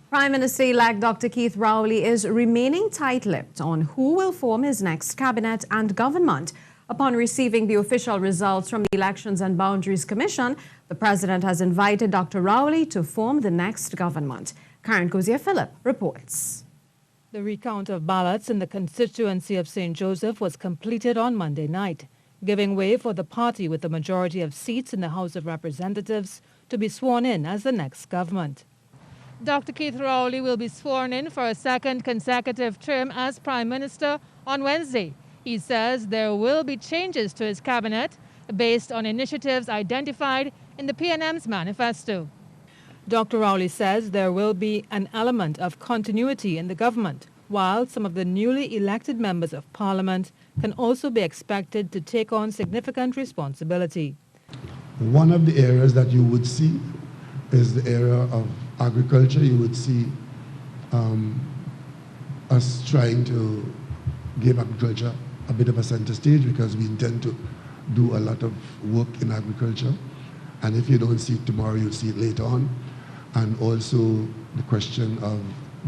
Prime Minister-elect Dr. Keith Rowley is remaining tight-lipped on who will form his next cabinet and government. Upon receiving the official results from the Elections and Boundaries Commission, the president has invited Dr. Rowley to form the next government. Cozier Phillip reports. The recount of ballots in the constituency of St. Joseph was completed on Monday night, giving way for the party with the majority of seats in the House of Representatives to be sworn in as the next government. Dr. Keith Rowley will be sworn in for a second consecutive term as Prime Minister on Wednesday. He says there will be changes to his cabinet based on initiatives identified in the PNM's manifesto. Dr. Rowley says there will be an element of continuity in the government, while some of the newly elected members of Parliament can also be expected to take on significant responsibility. One of the areas that you would see is the area of agriculture. You would see us trying to give agriculture a bit of a center stage because we intend to do a lot of work in agriculture. And if you don't see it tomorrow, you'll see it later on. And also the question of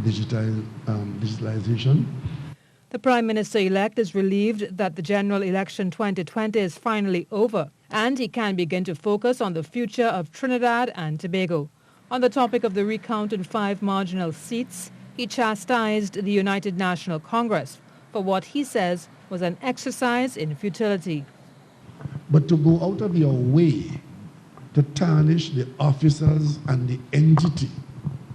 digitalization. The Prime Minister-elect is relieved that the general election 2020 is finally over, and he can begin to focus on the future of Trinidad and Tobago. On the topic of the recount in 5 marginal seats, he chastised the United National Congress for what he says was an exercise in futility. But to go out of your way to tarnish the officers and the entity,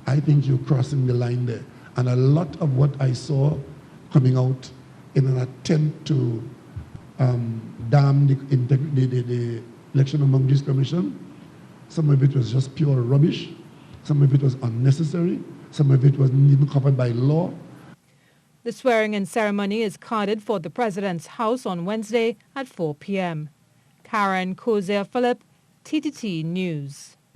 I think you're crossing the line there. And a lot of what I saw coming out in an attempt to damn the Election and Boundaries Commission, some of it was just pure rubbish, some of it was unnecessary, some of it wasn't even covered by law. The swearing-in ceremony is carded for the President's house on Wednesday at 4 p.m. Cozier Phillip, TTT News.